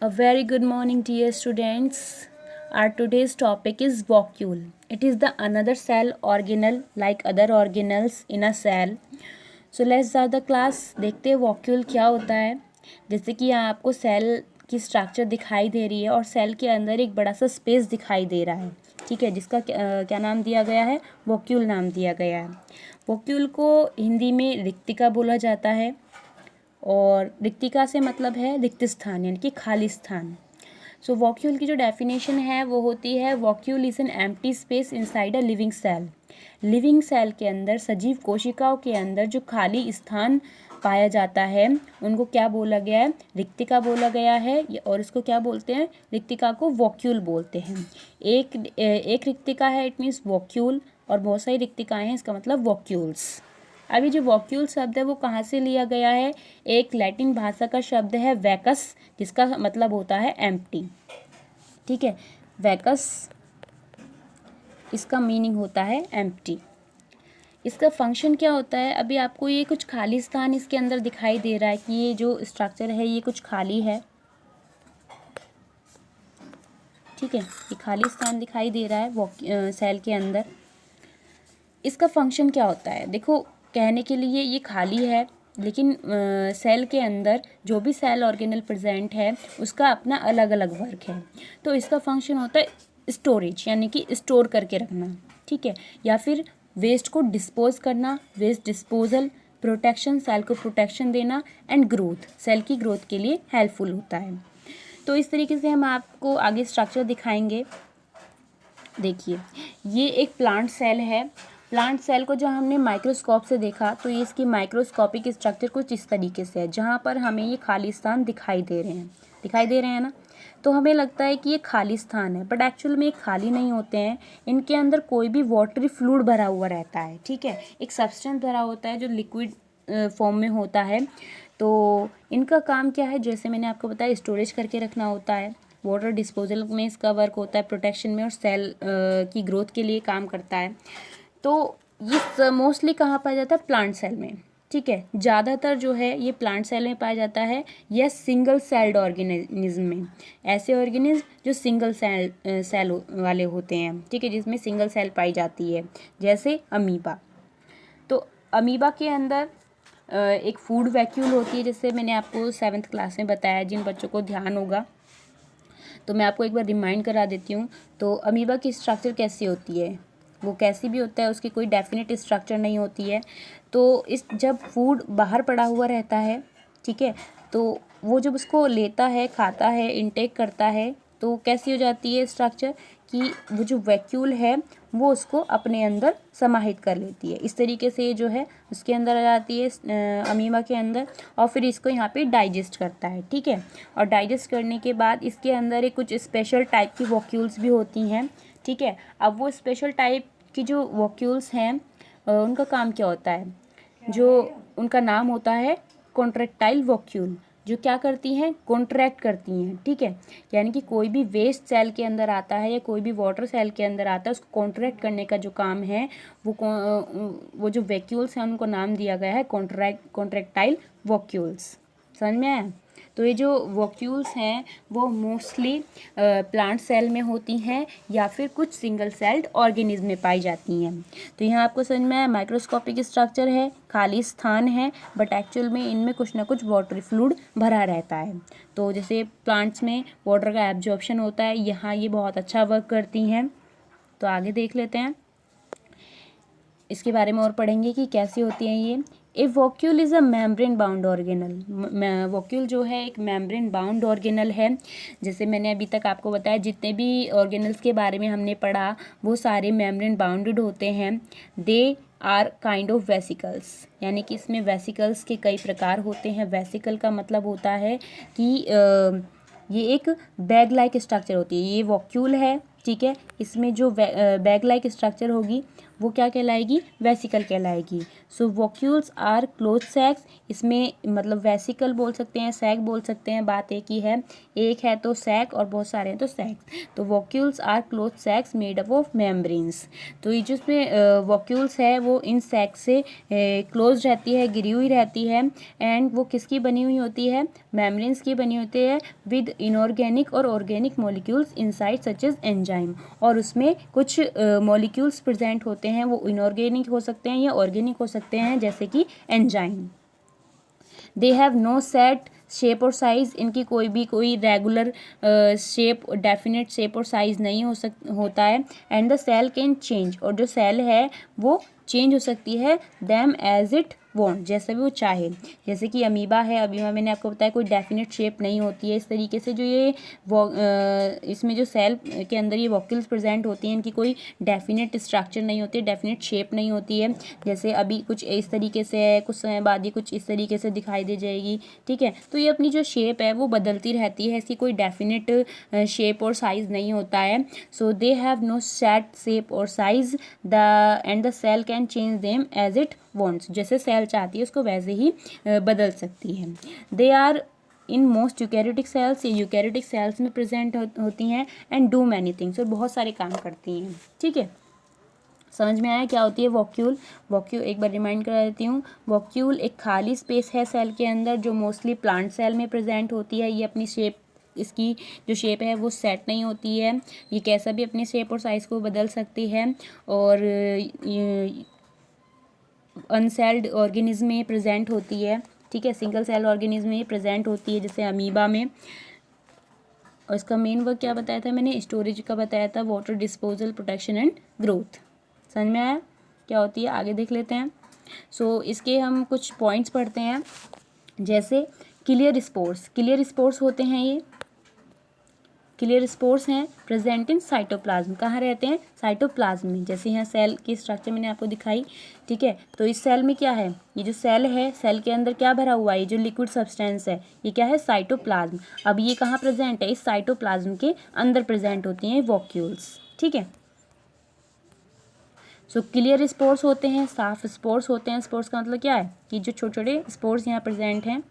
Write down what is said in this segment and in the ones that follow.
A very good morning, dear students. Our today's topic is vacuole. It is the another cell organelle like other organelles in a cell. So let's start the class. देखते हैं vacuole क्या होता है. जैसे कि यहाँ आपको cell की स्ट्रक्चर दिखाई दे रही है और सेल के अंदर एक बड़ा सा स्पेस दिखाई दे रहा है. ठीक है, जिसका क्या नाम दिया गया है? वॉक्यूल नाम दिया गया है. वॉक्यूल को हिंदी में रिक्तिका बोला जाता है और रिक्तिका से मतलब है रिक्त स्थान यानी कि खाली स्थान. सो वॉक्यूल की जो डेफिनेशन है वो होती है vacuole is an empty space inside a living cell. Living cell के अंदर सजीव कोशिकाओं के अंदर जो खाली स्थान पाया जाता है उनको क्या बोला गया है? रिक्तिका बोला गया है. और इसको क्या बोलते हैं? रिक्तिका को वॉक्यूल बोलते हैं. एक रिक्तिका है, इट मीन्स वॉक्यूल, और बहुत सारी रिक्तिकाएँ हैं, इसका मतलब वॉक्यूल्स. अभी जो वॉक्यूल शब्द है वो कहाँ से लिया गया है? एक लैटिन भाषा का शब्द है वैकस, जिसका मतलब होता है एम्प्टी. ठीक है, वैकस इसका मीनिंग होता है एम्प्टी. इसका फंक्शन क्या होता है? अभी आपको ये कुछ खाली स्थान इसके अंदर दिखाई दे रहा है कि ये जो स्ट्रक्चर है ये कुछ खाली है. ठीक है, ये खाली स्थान दिखाई दे रहा है सेल के अंदर. इसका फंक्शन क्या होता है? देखो, कहने के लिए ये खाली है, लेकिन सेल के अंदर जो भी सेल ऑर्गेनल प्रेजेंट है उसका अपना अलग अलग वर्क है. तो इसका फंक्शन होता है स्टोरेज, यानी कि स्टोर करके रखना. ठीक है, या फिर वेस्ट को डिस्पोज करना, वेस्ट डिस्पोजल, प्रोटेक्शन, सेल को प्रोटेक्शन देना, एंड ग्रोथ, सेल की ग्रोथ के लिए हेल्पफुल होता है. तो इस तरीके से हम आपको आगे स्ट्रक्चर दिखाएंगे. देखिए, ये एक प्लांट सेल है. प्लांट सेल को जो हमने माइक्रोस्कोप से देखा तो ये इसकी माइक्रोस्कोपिक स्ट्रक्चर कुछ इस तरीके से है, जहाँ पर हमें ये खाली स्थान दिखाई दे रहे हैं ना. तो हमें लगता है कि ये खाली स्थान है, बट एक्चुअल में ये खाली नहीं होते हैं. इनके अंदर कोई भी वाटरी फ्लूइड भरा हुआ रहता है. ठीक है, एक सब्सटेंस भरा होता है जो लिक्विड फॉर्म में होता है. तो इनका काम क्या है? जैसे मैंने आपको बताया, स्टोरेज करके रखना होता है, वाटर डिस्पोजल में इसका वर्क होता है, प्रोटेक्शन में, और सेल की ग्रोथ के लिए काम करता है. तो ये मोस्टली कहाँ पाया जाता है? प्लांट सेल में. ठीक है, ज़्यादातर जो है ये प्लांट सेल में पाया जाता है या सिंगल सेल्ड ऑर्गेनिज्म में. ऐसे ऑर्गेनिज्म जो सिंगल सेल वाले होते हैं. ठीक है, जिसमें सिंगल सेल पाई जाती है, जैसे अमीबा. तो अमीबा के अंदर एक फूड वैक्यूल होती है, जैसे मैंने आपको 7th क्लास में बताया. जिन बच्चों को ध्यान होगा तो मैं आपको एक बार रिमाइंड करा देती हूँ. तो अमीबा की स्ट्रक्चर कैसी होती है? वो कैसी भी होता है, उसकी कोई डेफिनेट स्ट्रक्चर नहीं होती है. तो जब फूड बाहर पड़ा हुआ रहता है, ठीक है, तो वो जब उसको लेता है, खाता है, इनटेक करता है, तो कैसी हो जाती है स्ट्रक्चर कि वो जो वैक्यूल है वो उसको अपने अंदर समाहित कर लेती है. इस तरीके से ये जो है उसके अंदर आ जाती है अमीबा के अंदर, और फिर इसको यहाँ पे डाइजेस्ट करता है. ठीक है, और डाइजेस्ट करने के बाद इसके अंदर एक कुछ स्पेशल टाइप की वॉक्यूल्स भी होती हैं. ठीक है, अब वो स्पेशल टाइप की जो वॉक्यूल्स हैं उनका काम क्या होता है? जो उनका नाम होता है कॉन्ट्रैक्टाइल वॉक्यूल, जो क्या करती हैं? कॉन्ट्रैक्ट करती हैं. ठीक है, यानी कि कोई भी वेस्ट सेल के अंदर आता है या कोई भी वाटर सेल के अंदर आता है, उसको कॉन्ट्रैक्ट करने का जो काम है वो जो वैक्यूल्स हैं उनको नाम दिया गया है कॉन्ट्रैक्टाइल वॉक्यूल्स. समझ में आया? तो ये जो वॉक्यूल्स हैं वो मोस्टली प्लांट सेल में होती हैं या फिर कुछ सिंगल सेल्ड ऑर्गेनिज्म में पाई जाती हैं. तो यहाँ आपको समझ में आया, माइक्रोस्कोपिक स्ट्रक्चर है, खाली स्थान है, बट एक्चुअल में इनमें कुछ ना कुछ वाटर फ्लूइड भरा रहता है. तो जैसे प्लांट्स में वाटर का एब्जॉर्प्शन होता है, यहाँ ये बहुत अच्छा वर्क करती हैं. तो आगे देख लेते हैं, इसके बारे में और पढ़ेंगे कि कैसी होती हैं ये. A vacuole is a membrane bound organelle. Vacuole जो है एक मेम्ब्रेन बाउंड ऑर्गेनल है. जैसे मैंने अभी तक आपको बताया, जितने भी ऑर्गेनल्स के बारे में हमने पढ़ा वो सारे मेम्ब्रेन बाउंडेड होते हैं. They are kind of vesicles, यानी कि इसमें वेसिकल्स के कई प्रकार होते हैं. वेसिकल का मतलब होता है कि ये एक बैग लाइक स्ट्रक्चर होती है. ये वॉक्यूल है, ठीक है। इसमें जो बैग लाइक स्ट्रक्चर होगी वो क्या कहलाएगी, वेसिकल कहलाएगी। So vacuoles are closed sacs, इसमें मतलब वेसिकल बोल सकते हैं, सैक बोल सकते हैं, बात एक ही है, एक है तो सैक और बहुत सारे हैं तो सैक्स। तो vacuoles are closed sacs made up of membranes. तो ये जिसमें वॉक्यूल्स है वो इन सैक से क्लोज रहती है, गिरी हुई रहती है, एंड वो किसकी बनी हुई होती है, मेम्ब्रेन्स की बनी होती है, विद इनऑर्गेनिक और organic molecules inside such as enzyme. और उसमें कुछ मॉलिक्यूल्स प्रेजेंट होते हैं, वो इनऑर्गेनिक हो सकते हैं या ऑर्गेनिक हो सकते हैं, जैसे कि enzyme. They have no set shape और साइज, इनकी कोई रेगुलर शेप, डेफिनेट शेप और साइज नहीं होता है। And the cell can change, और जो सेल है वो चेंज हो सकती है, दैम एज इट वॉन्ट, जैसे भी वो चाहे। जैसे कि अमीबा है, अमीबा मैंने आपको बताया कोई डेफिनेट शेप नहीं होती है। इस तरीके से जो ये इसमें जो सेल के अंदर ये वॉक्यूल्स प्रेजेंट होती हैं, इनकी कोई डेफिनेट स्ट्रक्चर नहीं होती है, डेफिनेट शेप नहीं होती है। जैसे अभी कुछ इस तरीके से है, कुछ समय बाद ये कुछ इस तरीके से दिखाई दे जाएगी, ठीक है। तो ये अपनी जो शेप है वो बदलती रहती है, इसकी कोई डेफिनेट शेप और साइज नहीं होता है। So they have no set shape और size, and the cell can change them as it wants, जैसे सेल चाहती है उसको वैसे ही बदल सकती है। They are in most eukaryotic cells, ये यूकैरियोटिक सेल्स में प्रेजेंट होती हैं, एंड डू मैनी थिंग्स, और बहुत सारे काम करती हैं, ठीक है। समझ में आया क्या होती है वॉक्यूल। वॉक्यूल एक बार रिमाइंड करा देती हूँ। वॉक्यूल एक खाली स्पेस है सेल के अंदर जो मोस्टली प्लांट सेल में प्रेजेंट होती है। ये अपनी शेप, इसकी जो शेप है वो सेट नहीं होती है, ये कैसा भी अपनी शेप और साइज़ को बदल सकती है, और अनसेल्ड ऑर्गेनिज्म में प्रेजेंट होती है, ठीक है। सिंगल सेल ऑर्गेनिज्म में प्रेजेंट होती है, जैसे अमीबा में। और इसका मेन वर्क क्या बताया था मैंने, स्टोरेज का बताया था, water disposal, protection and growth. समझ में आया क्या होती है, आगे देख लेते हैं। सो इसके हम कुछ पॉइंट्स पढ़ते हैं, जैसे क्लियर स्पोर्स। क्लियर स्पोर्स होते हैं, ये क्लियर स्पोर्स हैं प्रेजेंट इन साइटोप्लाज्म। कहाँ रहते हैं, साइटोप्लाज्म में। जैसे यहाँ सेल की स्ट्रक्चर मैंने आपको दिखाई, ठीक है। तो इस सेल में क्या है, ये जो सेल है, सेल के अंदर क्या भरा हुआ है, ये जो लिक्विड सब्सटेंस है ये क्या है, साइटोप्लाज्म। अब ये कहाँ प्रेजेंट है, इस साइटोप्लाज्म के अंदर प्रेजेंट होती हैं वॉक्यूल्स, ठीक है। सो क्लियर स्पोर्स होते हैं, साफ स्पोर्स होते हैं। स्पोर्स का मतलब क्या है, कि जो छोटे छोटे स्पोर्स यहाँ प्रेजेंट हैं,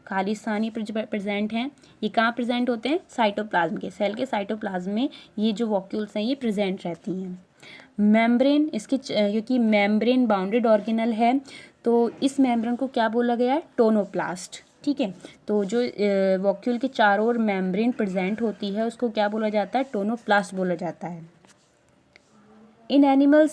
खाली स्थान ही प्रेजेंट हैं, ये कहाँ प्रेजेंट होते हैं, साइटोप्लाज्म के, सेल के साइटोप्लाज्म में ये जो वॉक्यूल्स हैं ये प्रेजेंट रहती हैं। मेम्ब्रेन, इसके क्योंकि मेम्ब्रेन बाउंडेड ऑर्गेनल है, तो इस मेम्ब्रेन को क्या बोला गया है, टोनोप्लास्ट, ठीक है। तो जो वॉक्यूल के चारों ओर मेम्ब्रेन प्रेजेंट होती है उसको क्या बोला जाता है, टोनोप्लास्ट बोला जाता है। इन एनिमल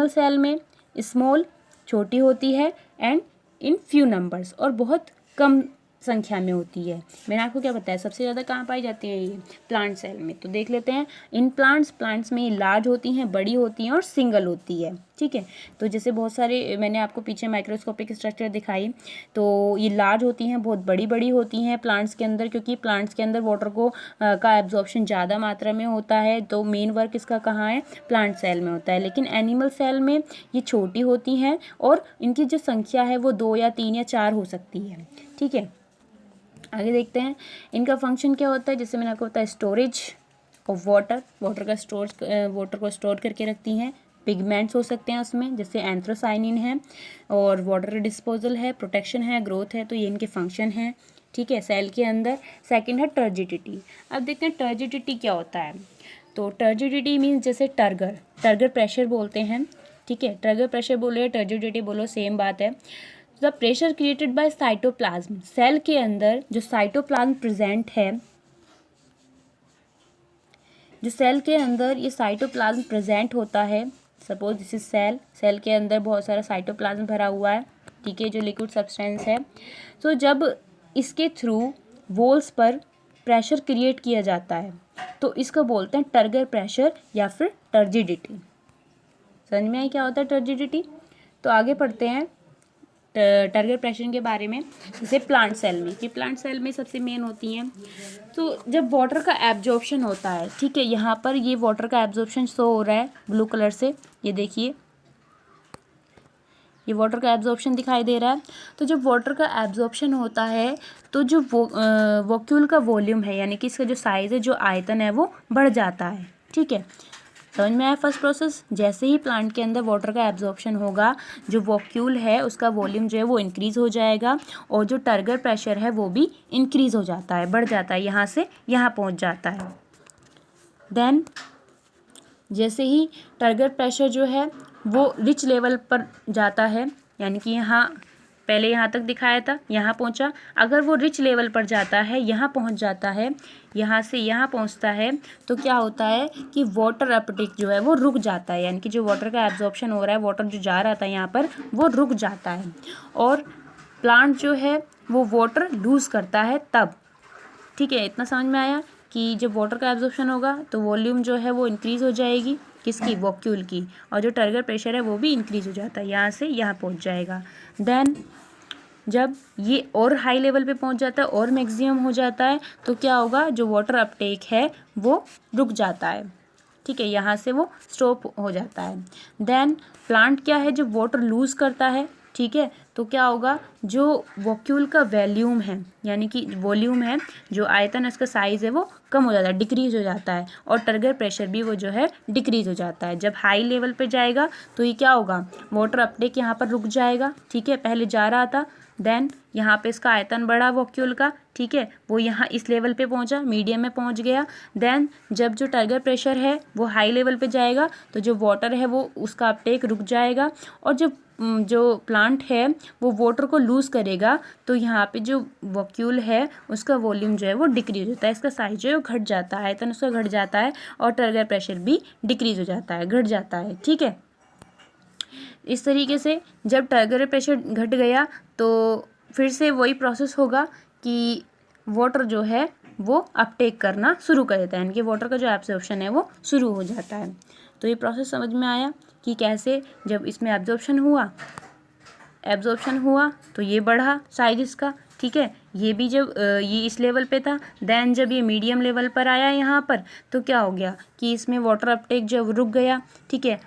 सेल में स्मॉल छोटी होती है, एंड इन फ्यू नंबर्स, और बहुत कम संख्या में होती है। मैंने आपको क्या बताया, सबसे ज़्यादा कहाँ पाई जाती है, ये प्लांट सेल में। तो देख लेते हैं, इन प्लांट्स में लार्ज होती हैं, बड़ी होती हैं और सिंगल होती है, ठीक है। तो जैसे बहुत सारे मैंने आपको पीछे माइक्रोस्कोपिक स्ट्रक्चर दिखाई, तो ये लार्ज होती हैं, बहुत बड़ी बड़ी होती हैं प्लांट्स के अंदर, क्योंकि प्लांट्स के अंदर वाटर का एब्जॉर्प्शन ज़्यादा मात्रा में होता है, तो मेन वर्क इसका कहाँ है, प्लांट सेल में होता है। लेकिन एनिमल सेल में ये छोटी होती हैं, और इनकी जो संख्या है वो 2 या 3 या 4 हो सकती है, ठीक है। आगे देखते हैं, इनका फंक्शन क्या होता है। जैसे मैंने आपको बताया, स्टोरेज ऑफ वाटर वाटर को स्टोर करके रखती हैं। पिगमेंट्स हो सकते हैं उसमें, जैसे एंथ्रोसाइनिन है, और वाटर डिस्पोजल है, प्रोटेक्शन है, ग्रोथ है, तो ये इनके फंक्शन हैं, ठीक है, सेल के अंदर। सेकंड है टर्जिडिटी। अब देखते हैं टर्जिडिटी क्या होता है। तो टर्जिडिटी मीन्स जैसे टर्गर प्रेशर बोलते हैं, ठीक है। टर्गर प्रेशर बोलो या टर्जिडिटी बोलो, सेम बात है। The pressure created by cytoplasm, cell के अंदर जो साइटोप्लाज्म प्रेजेंट है, जो सेल के अंदर ये साइटोप्लाज्म प्रेजेंट होता है, सपोज दिस इज सेल के अंदर बहुत सारा साइटोप्लाज्म भरा हुआ है, ठीक है, जो लिक्विड सब्सटेंस है। तो जब इसके थ्रू वॉल्स पर प्रेशर क्रिएट किया जाता है तो इसको बोलते हैं टर्गर प्रेशर या फिर टर्जिडिटी। समझ में आई क्या होता है टर्जिडिटी। तो आगे पढ़ते हैं टर्गर प्रेशर के बारे में। जैसे प्लांट सेल में, कि प्लांट सेल में सबसे मेन होती हैं, तो जब वाटर का एब्जॉर्प्शन होता है, ठीक है, यहाँ पर ये वाटर का एब्जॉर्प्शन शो हो रहा है ब्लू कलर से, ये देखिए ये वाटर का एब्जॉर्प्शन दिखाई दे रहा है। तो जब वाटर का एब्जॉर्प्शन होता है तो जो वॉक्यूल का वॉल्यूम है यानी कि इसका जो साइज़ है, जो आयतन है, वो बढ़ जाता है। ठीक है, समझ में आया फर्स्ट प्रोसेस। जैसे ही प्लांट के अंदर वाटर का एब्जॉर्प्शन होगा, जो वॉक्यूल है उसका वॉल्यूम जो है वो इंक्रीज़ हो जाएगा और जो टर्गर प्रेशर है वो भी इंक्रीज़ हो जाता है, बढ़ जाता है, यहाँ से यहाँ पहुँच जाता है। देन जैसे ही टर्गर प्रेशर जो है वो रिच लेवल पर जाता है, यानी कि यहाँ पहले यहाँ तक दिखाया था, यहाँ पहुँचा, अगर वो रिच लेवल पर जाता है, यहाँ पहुँच जाता है, यहाँ से यहाँ पहुँचता है, तो क्या होता है कि वाटर अपटेक जो है वो रुक जाता है, यानी कि जो वाटर का एब्जॉर्प्शन हो रहा है, वाटर जो जा रहा था यहाँ पर, वो रुक जाता है और प्लांट जो है वो वाटर लूज़ करता है तब। ठीक है, इतना समझ में आया कि जब वाटर का एब्जॉर्प्शन होगा तो वॉल्यूम जो है वो इंक्रीज़ हो जाएगी, किसकी, वॉक्यूल की, और जो टर्गर प्रेशर है वो भी इंक्रीज़ हो जाता है, यहाँ से यहाँ पहुँच जाएगा। देन जब ये और हाई लेवल पे पहुँच जाता है और मैक्सिमम हो जाता है तो क्या होगा, जो वाटर अपटेक है वो रुक जाता है। ठीक है, यहाँ से वो स्टॉप हो जाता है। देन प्लांट क्या है, जब वाटर लूज़ करता है, ठीक है, तो क्या होगा, जो वॉक्यूल का वॉल्यूम है यानी कि वॉल्यूम है, जो आयतन है, उसका साइज़ है वो कम हो जाता है, डिक्रीज़ हो जाता है और टर्गर प्रेशर भी वो जो है डिक्रीज़ हो जाता है। जब हाई लेवल पे जाएगा तो ये क्या होगा, वाटर अपटेक यहाँ पर रुक जाएगा। ठीक है, पहले जा रहा था, देन यहाँ पे इसका आयतन बढ़ा वॉक्यूल का, ठीक है, वो यहाँ इस लेवल पे पहुँचा, मीडियम में पहुँच गया। देन जब जो टर्गर प्रेशर है वो हाई लेवल पे जाएगा तो जो वाटर है वो उसका अपटेक रुक जाएगा और जो प्लांट है वो वाटर को लूज़ करेगा तो यहाँ पे जो वॉक्यूल है उसका वॉल्यूम जो है वो डिक्रीज होता है, इसका साइज जो है वो घट जाता है, आयतन उसका घट जाता है और टर्गर प्रेशर भी डिक्रीज हो जाता है, घट जाता है। ठीक है, इस तरीके से जब टर्गर प्रेशर घट गया तो फिर से वही प्रोसेस होगा कि वाटर जो है वो अपटेक करना शुरू कर देता है, यानी कि वाटर का जो एब्जॉर्प्शन है वो शुरू हो जाता है। तो ये प्रोसेस समझ में आया कि कैसे जब इसमें एब्जॉर्प्शन हुआ तो ये बढ़ा साइज इसका। ठीक है, ये भी जब ये इस लेवल पे था, देन जब ये मीडियम लेवल पर आया यहाँ पर तो क्या हो गया कि इसमें वाटर अपटेक जब रुक गया, ठीक है,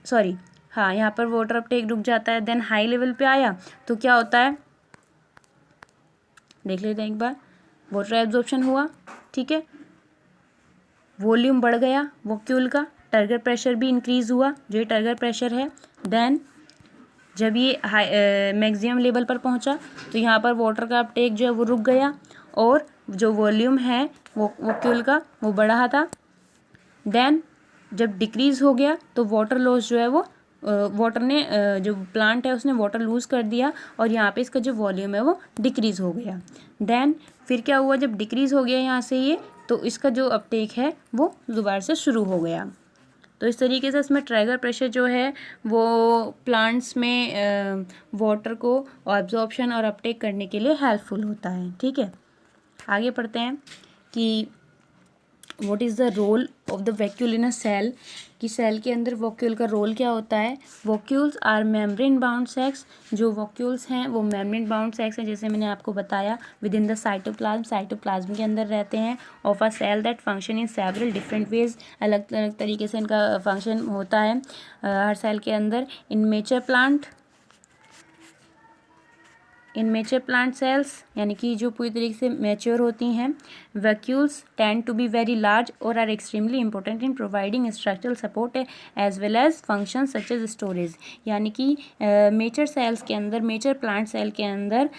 सॉरी हाँ, यहाँ पर वाटर अपटेक रुक जाता है। देन हाई लेवल पे आया तो क्या होता है, देख लेते हैं एक बार, वाटर एब्जॉर्प्शन हुआ, ठीक है, वॉल्यूम बढ़ गया वॉक्यूल का, टर्गर प्रेशर भी इंक्रीज़ हुआ, जो ये टर्गर प्रेशर है। देन जब ये मैक्सिमम लेवल पर पहुंचा तो यहाँ पर वाटर का अपटेक जो है वो रुक गया और जो वॉल्यूम है वो वॉक्यूल का वो बढ़ा था। देन जब डिक्रीज़ हो गया तो वाटर लॉस जो है वो वाटर ने जो प्लांट है उसने वाटर लूज़ कर दिया और यहाँ पे इसका जो वॉल्यूम है वो डिक्रीज़ हो गया। देन फिर क्या हुआ, जब डिक्रीज़ हो गया यहाँ से ये, तो इसका जो अपटेक है वो दोबारा से शुरू हो गया। तो इस तरीके से इसमें टर्गर प्रेशर जो है वो प्लांट्स में वाटर को एब्जॉर्प्शन और अपटेक करने के लिए हेल्पफुल होता है। ठीक है, आगे पढ़ते हैं कि what is the role of the vacuole in a cell, कि सेल के अंदर वॉक्यूल का रोल क्या होता है। Vacuoles are membrane bound sacs, जो वॉक्यूल्स हैं वो मेम्ब्रेन बाउंड सेक्स हैं, जैसे मैंने आपको बताया, विद इन द साइटोप्लाज्म के अंदर रहते हैं, of a cell that function in several different ways, अलग अलग तरीके से इनका फंक्शन होता है हर सेल के अंदर। इन मेच्योर प्लांट सेल्स, यानी कि जो पूरी तरीके से मैच्योर होती हैं, vacuoles tend to be very large और are extremely important in providing structural support as well as function such as storage, यानी कि मेच्योर सेल्स के अंदर, मेच्योर प्लांट सेल के अंदर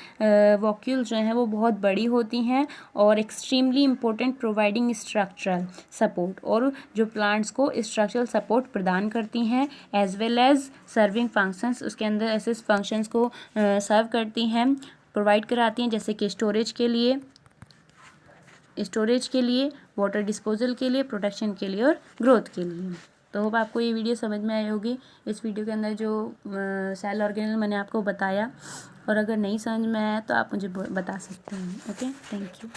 वैक्यूल्स जो हैं वो बहुत बड़ी होती हैं और extremely important providing structural support, और जो प्लांट्स को स्ट्रक्चरल सपोर्ट प्रदान करती हैं, as well as serving functions, उसके अंदर ऐसे फंक्शंस को सर्व करती हैं, प्रोवाइड कराती हैं, जैसे कि स्टोरेज के लिए, वाटर डिस्पोजल के लिए, प्रोटेक्शन के लिए और ग्रोथ के लिए। तो होप आपको ये वीडियो समझ में आई होगी। इस वीडियो के अंदर जो सेल ऑर्गेनेल मैंने आपको बताया, और अगर नहीं समझ में आया तो आप मुझे बता सकते हैं। Okay, thank you.